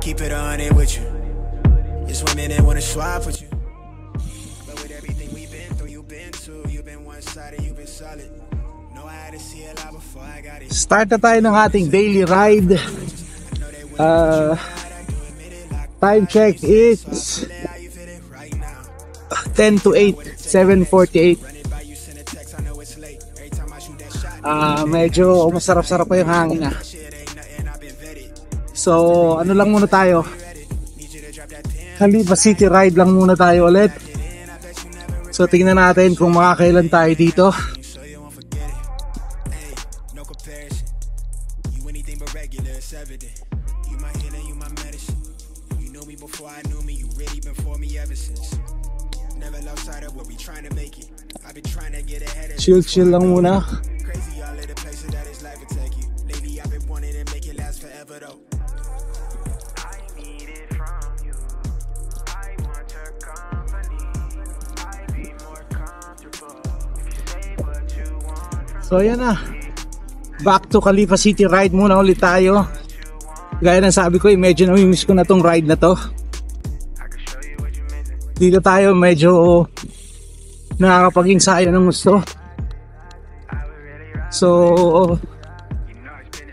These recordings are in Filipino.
keep it on it with you. It's women that wanna swap with you. But with everything we've been through, you've been one-sided, you've been solid. No, I had to see a lot before I got it. Start na tayo ng ating daily ride. Time check is 10 to 8, 7:48. Medyo masarap-sarap pa yung hangin . So ano lang muna tayo, Khalifa City ride lang muna tayo ulit. So tingnan natin kung makakailan tayo dito. Chill lang muna. So yan na, back to Khalifa City ride muna ulit tayo. Gaya ng sabi ko, medyo namimiss ko na tong ride na to. Dito tayo medyo nakakapag-ensayo ng gusto. So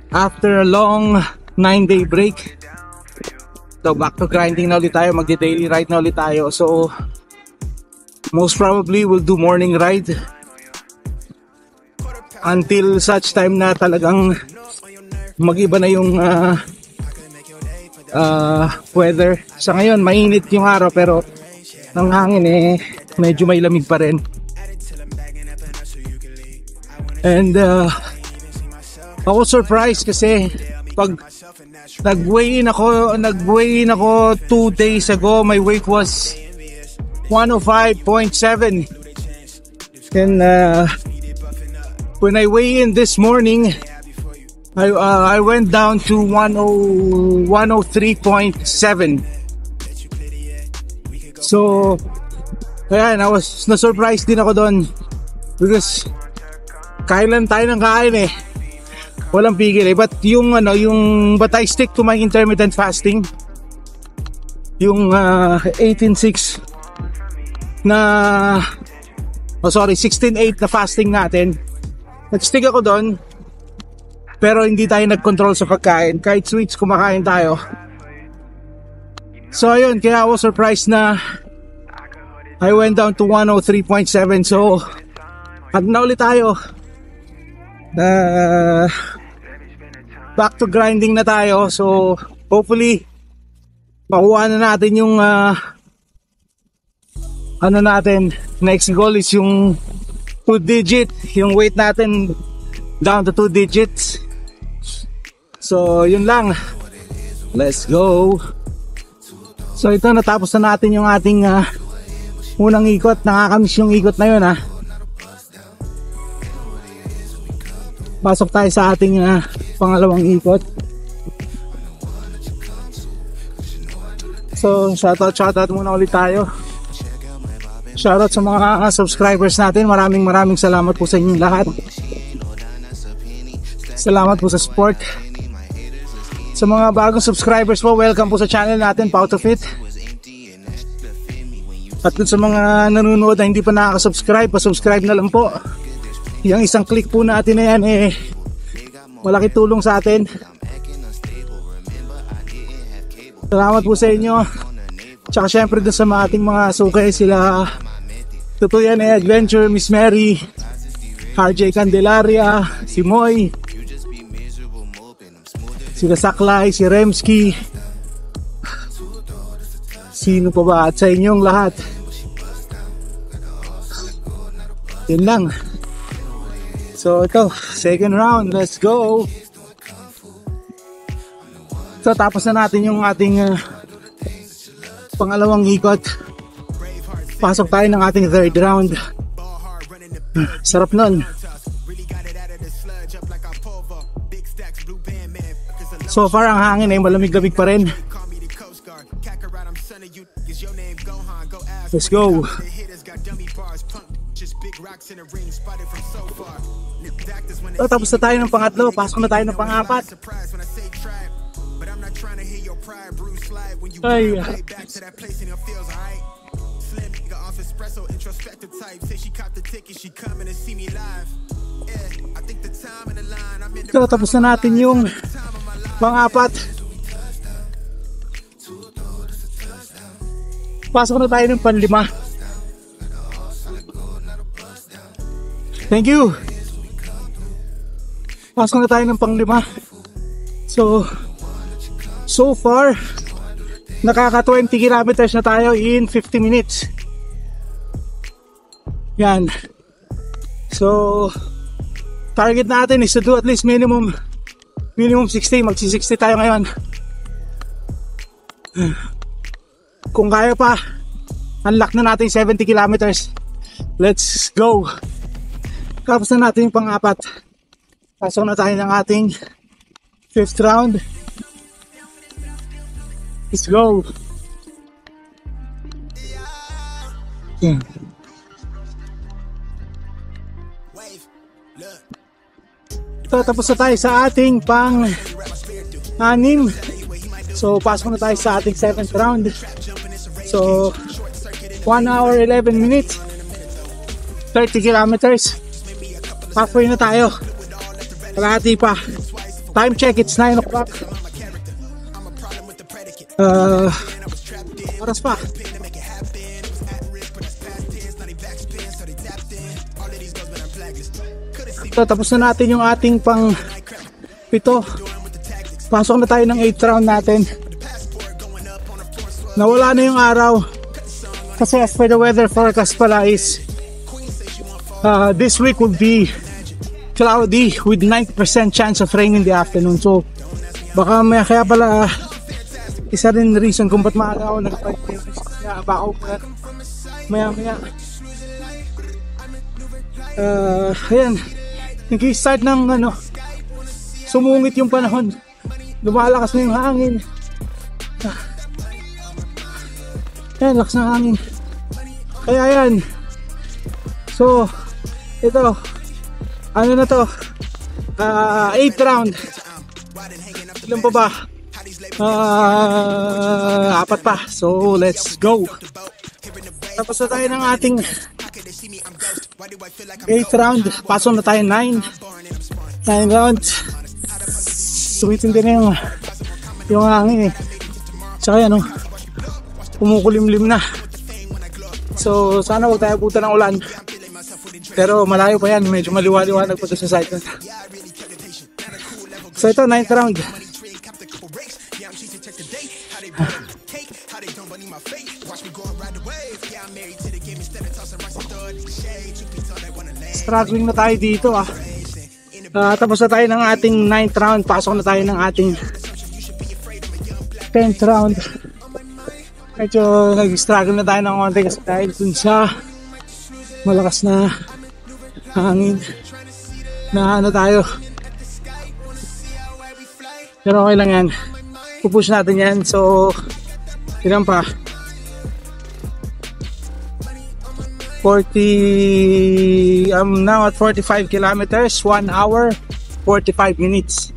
after a long 9-day break, so back to grinding na ulit tayo, magdi-daily ride na ulit tayo. So most probably we'll do morning ride until such time na talagang mag-iba na yung weather. Sa ngayon mainit yung araw pero ang hangin medyo may lamig pa rin. And ako surprised kasi pag nag-weigh in ako 2 days ago, my weight was 105.7. And when I weigh in this morning, I went down to 103.7. So ayan, na-surprise din ako doon because kailan tayo ng kain walang pigil but but I stick to my intermittent fasting, yung 18-6 na 16-8 na fasting natin. Nag-stick ako doon, pero hindi tayo nag-control sa pagkain. Kahit sweets, kumakain tayo. So ayun, kaya ako surprised na I went down to 103.7. So pag na ulit tayo, back to grinding na tayo. So hopefully makuha na natin yung natin. Next goal is yung 2-digit, yung weight natin down to 2 digits. So yun lang, let's go. So ito, natapos na natin yung ating unang ikot. Nakakamiss yung ikot na yun Pasok tayo sa ating pangalawang ikot. So shoutout muna ulit tayo. Shoutout sa mga subscribers natin. Maraming salamat po sa inyong lahat. Salamat po sa support. Sa mga bagong subscribers po, welcome po sa channel natin, Pau to Fit. At sa mga nanonood na hindi pa nakaka-subscribe, pa-subscribe na lang po. Yung isang click po natin na yan malaki tulong sa atin. Salamat po sa inyo. Tsaka syempre doon sa ating mga sukay, sila Tutuyan Adventure, Miss Mary, RJ Candelaria, si Moy, sila Saklay, si Remski, sino pa ba, at sa inyong lahat. Yun lang. So ito, second round, let's go. So tapos na natin yung ating pangalawang ikot. Pasok tayo ng ating third round. Sarap nun. So far ang hangin malamig-lamig pa rin. Let's go. So, tapos na tayo ng pangatlo. Pasok na tayo ng pang-apat. But I'm not trying to hear your pride bruise slide when you Ay. right back to that place and it feels alright. Slim nigga off espresso, introspective type. Say she copped the ticket, she coming to see me live. Yeah, I think the time in the line, I'm in the So, tapos na natin yung pang-apat. Pasok na tayo ng panlima. Thank you. Pasok na tayo ng panglima. So far, nakaka 20 kilometers na tayo in 50 minutes. Yan. So, target natin is to do at least minimum 60. Magsi-60 tayo ngayon. Kung kaya pa, unlock na natin 70 kilometers. Let's go. Tapos na natin yung pang-apat. Pasok na tayo ng ating 5th round. Let's go. Yeah. So, tapos na tayo sa ating pang-anim. So, pasok na tayo sa ating 7th round. So, 1 hour 11 minutes, 30 kilometers. Halfway na tayo. Kalahati pa. Time check, it's 9 o'clock. Oras pa. So, tapos na natin yung ating pang-pito. Pasok na tayo ng 8th round natin. Nawala na yung araw. Kasi as per the weather forecast pala is this week will be cloudy with 90% chance of rain in the afternoon. So, baka kaya pala isa rin reason kung ba't maaga ako nag-5 baka maya ayan, nag-start ng sumungit yung panahon, lumalakas na yung hangin. Ayan, lakas ng hangin. Kaya yan. So, ito ano na to, 8th round. Ilan pa ba? 4 pa. So, let's go. Tapos na tayo ng ating 8th round. Pasok na tayo 9 rounds. Sumitindi na yung hangin eh. Tsaka yan kumukulimlim na. So, sana huwag tayo puta ng ulan. Pero malayo pa yan. Medyo maliwa-liwanag pa sa site. So, ito 9th round. Struggling na tayo dito tapos na tayo ng ating 9th round. Pasok na tayo ng ating 10th round. Medyo nag-struggle na tayo ng konti kasi dahil dun sa malakas na hangin na tayo. Pero okay lang yan, pupush natin yan. So, ilan pa? 40, I'm now at 45 kilometers, 1 hour 45 minutes.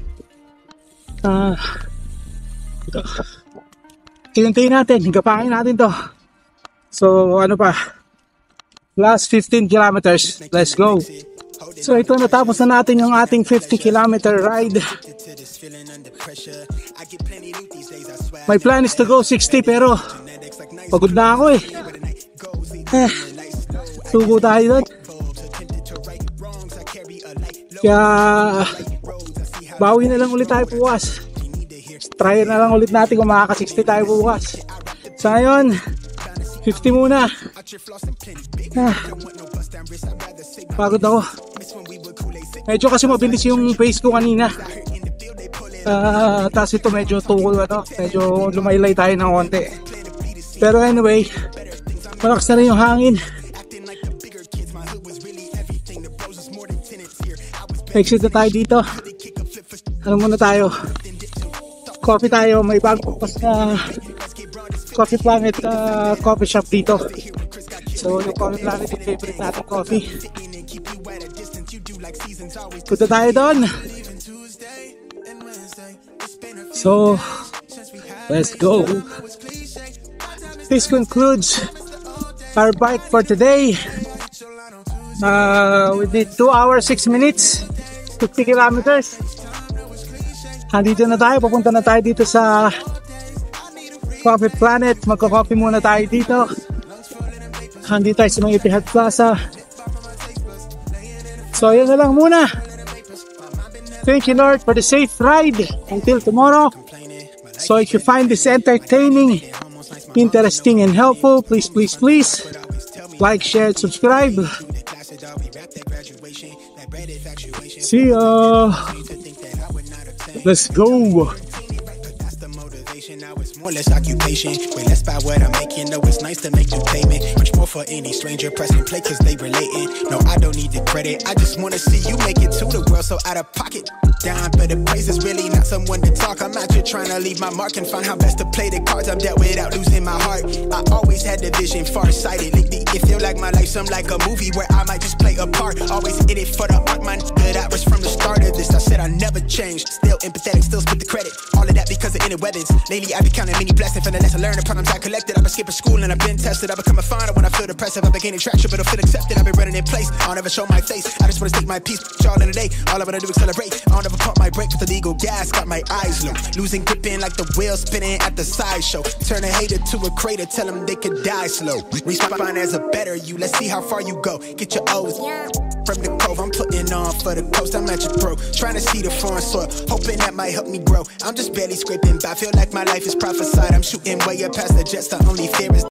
Ito. Tinuntayin natin, higapangin natin to. So, ano pa? Last 15 kilometers, let's go. So, ito, natapos na natin yung ating 50 kilometer ride. My plan is to go 60 pero pagod na ako eh. Sugo tayo doon. Kaya bawi na lang ulit tayo bukas. Try na lang ulit natin kung makaka-60 tayo bukas. So ngayon 50 muna. Pagod ako. Medyo kasi mabilis yung pace ko kanina. Tapos ito medyo tukol medyo lumaylay tayo ng konti. Pero anyway, malakas na rin yung hangin. Exit na tayo dito. Ano muna tayo? Coffee tayo. May bagong bukas na Coffee Planet coffee shop dito. So yung Coffee Planet yung favorite natin coffee. Punta tayo doon. So So let's go. This concludes our bike for today. We did 2 hours 6 minutes, 50 kilometers. Andito na tayo, papunta na tayo dito sa Coffee Planet. Magka-coffee muna tayo dito. Andito tayo sa mga Etihad Plaza. So yun na lang muna. Thank you Lord for the safe ride until tomorrow. So if you find this entertaining, interesting and helpful, please like, share, and subscribe. See ya. Let's go. More less occupation, way less by what I'm making. Though it's nice to make new payment, much more for any stranger pressing play cause they relating. No, I don't need the credit, I just wanna see you make it to the world so out of pocket. Down, but the praise is really not someone to talk. I'm out here trying to leave my mark and find how best to play the cards I'm dealt without losing my heart. I always had the vision far-sighted. Lately it feel like my life some like a movie where I might just play a part. Always in it for the art, my nigga, that was from the start of this. I said I never changed, still empathetic, still split the credit. All of that because of inner weapons. Lately I've been counting many blessings from the lesson learned, the problems I collected. I've been skipping school and I've been tested. I've become a finder when I feel depressive. I've been gaining traction but I feel accepted. I've been running in place, I'll never show my face. I just wanna take my peace, y'all in the day. All I wanna do is celebrate. I'll never pump my brake with the legal gas, got my eyes low. Losing gripping like the wheel spinning at the sideshow. Turn a hater to a crater, tell them they could die slow. Respond as a better you, let's see how far you go. Get your O's from the cove, I'm putting on for the coast. I'm at your throat, trying to see the foreign soil, hoping that might help me grow. I'm just barely scraping by, feel like my life is prophesied. I'm shooting way up past the jets, the only fear is